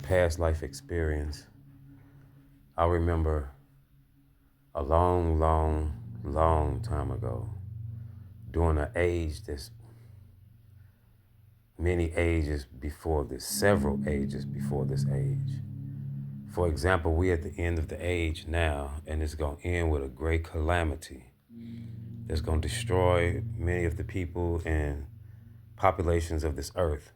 past life experience. I remember a long, long, long time ago, during an age that's many ages before this, several ages before this age. For example, we at the end of the age now, and it's going to end with a great calamity that's going to destroy many of the people and populations of this earth.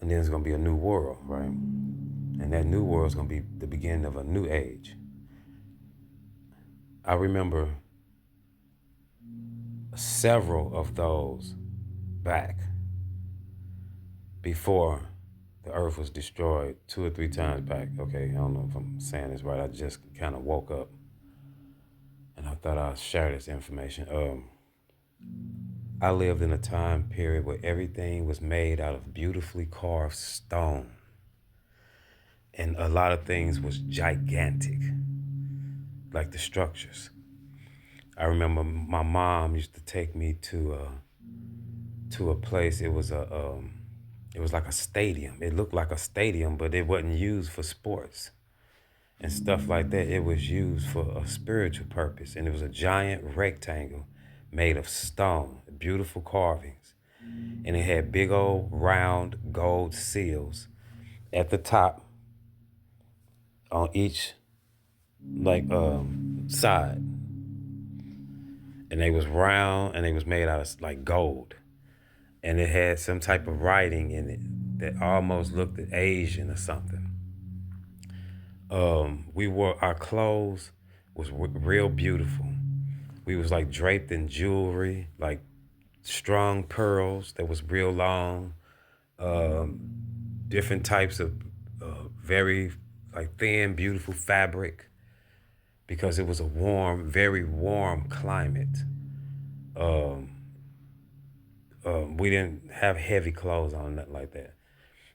And then it's going to be a new world, right? And that new world is going to be the beginning of a new age. I remember several of those back before the earth was destroyed 2 or 3 times back. Okay, I don't know if I'm saying this right. I just kind of woke up and I thought I'd share this information. I lived in a time period where everything was made out of beautifully carved stone. And a lot of things was gigantic, like the structures. I remember my mom used to take me to a place. It was like a stadium. It looked like a stadium, but it wasn't used for sports and stuff like that. It was used for a spiritual purpose, and it was a giant rectangle made of stone, beautiful carvings, and it had big old round gold seals at the top on each side, and they was round and they was made out of like gold, and it had some type of writing in it that almost looked Asian or something. We wore our clothes was real beautiful. We was like draped in jewelry, like strung pearls that was real long, different types of very like thin, beautiful fabric, because it was a warm, very warm climate. We didn't have heavy clothes on, nothing like that.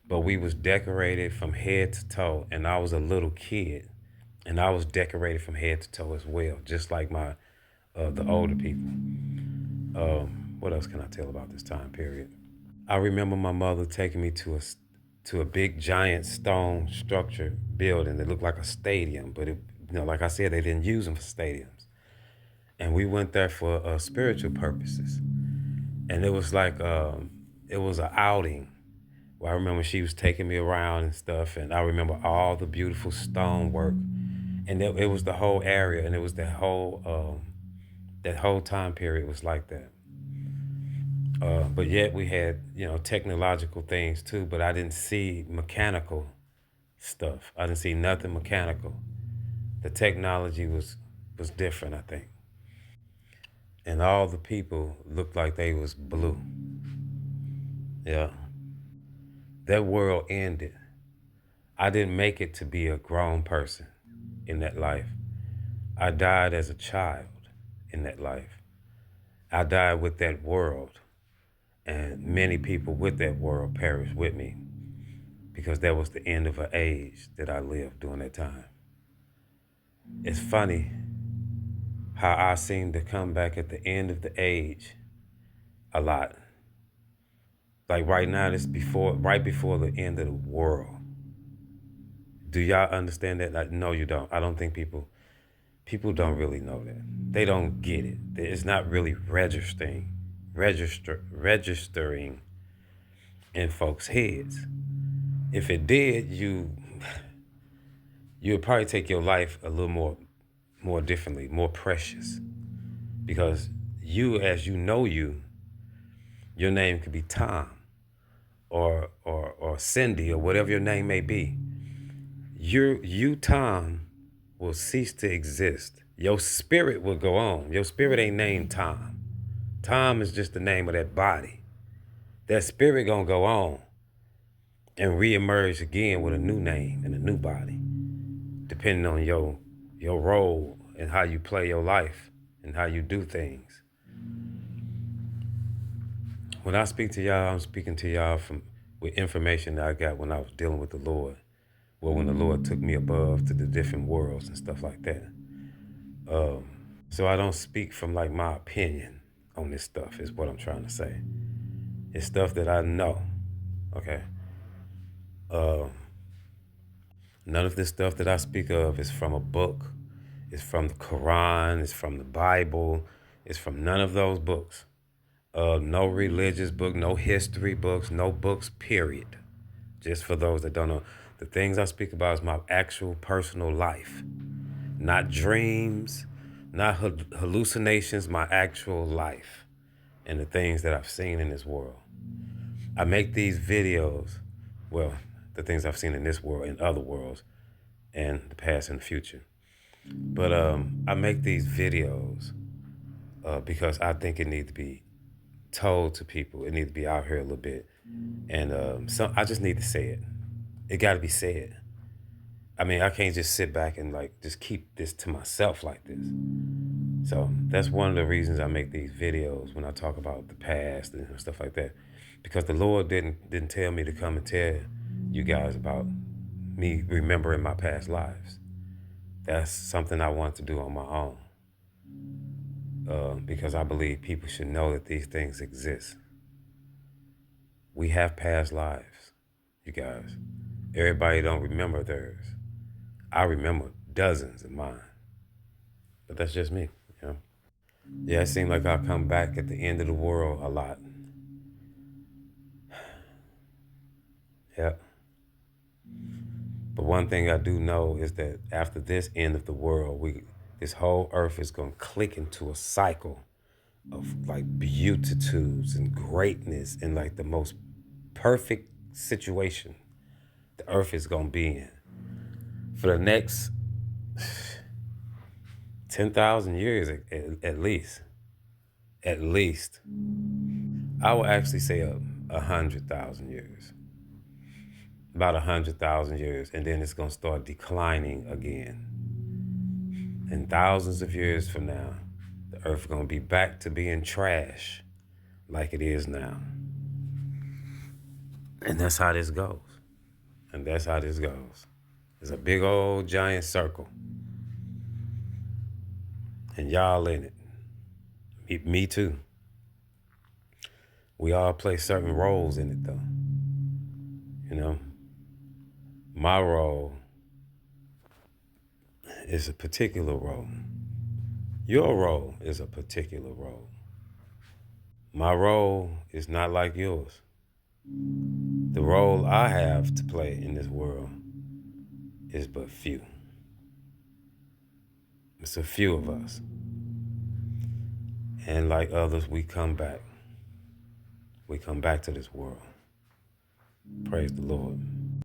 But we was decorated from head to toe, and I was a little kid, and I was decorated from head to toe as well, just like my the older people. What else can I tell about this time period? I remember my mother taking me to a big giant stone structure building that looked like a stadium, but like I said, they didn't use them for stadiums, and we went there for spiritual purposes, and it was an outing. Well, I remember she was taking me around and stuff, and I remember all the beautiful stonework, and it was the whole area, and it was that whole time period was like that. But yet we had technological things too, but I didn't see mechanical stuff. I didn't see nothing mechanical. The technology was different, I think, and all the people looked like they was blue. Yeah, that world ended. I didn't make it to be a grown person in that life. I died as a child in that life. I died with that world, and many people with that world perished with me because that was the end of an age that I lived during that time. It's funny how I seem to come back at the end of the age a lot. Like right now, right before the end of the world. Do y'all understand that? Like, no, you don't. I don't think people don't really know that. They don't get it. It's not really registering in folks' heads. If it did, you would probably take your life a little more differently, more precious, because as you know your name could be Tom or Cindy or whatever your name may be. You Tom will cease to exist. Your spirit will go on. Your spirit ain't named Tom. Tom is just the name of that body. That spirit gonna go on and reemerge again with a new name and a new body, depending on your role and how you play your life and how you do things. When I speak to y'all, I'm speaking to y'all from with information that I got when I was dealing with the Lord. Well, when the Lord took me above to the different worlds and stuff like that. So I don't speak from like my opinion on this stuff, is what I'm trying to say. It's stuff that I know. Okay. None of this stuff that I speak of is from a book. It's from the Quran. It's from the Bible. It's from none of those books. No religious book, no history books, no books, period. Just for those that don't know. The things I speak about is my actual personal life. Not dreams, not hallucinations, my actual life and the things that I've seen in this world. I make these videos, well, the things I've seen in this world, in other worlds, and the past and the future. But I make these videos because I think it needs to be told to people. It needs to be out here a little bit. And I just need to say it. It got to be said. I mean, I can't just sit back and like just keep this to myself like this. So that's one of the reasons I make these videos when I talk about the past and stuff like that, because the Lord didn't tell me to come and tell you guys about me remembering my past lives. That's something I want to do on my own, because I believe people should know that these things exist. We have past lives, you guys. Everybody don't remember theirs. I remember dozens of mine, but that's just me, you know. Yeah, it seems like I come back at the end of the world a lot. Yeah. But one thing I do know is that after this end of the world, this whole earth is gonna click into a cycle of like beatitudes and greatness and like the most perfect situation the earth is gonna be in for the next 10,000 years at least. At least. I would actually say 100,000 years. About 100,000 years, and then it's gonna start declining again. And thousands of years from now, the earth is gonna be back to being trash like it is now. And that's how this goes. And that's how this goes. It's a big old giant circle. And y'all in it. Me too. We all play certain roles in it though. You know? My role is a particular role. Your role is a particular role. My role is not like yours. The role I have to play in this world is but few. It's a few of us. And like others, we come back. We come back to this world. Praise the Lord.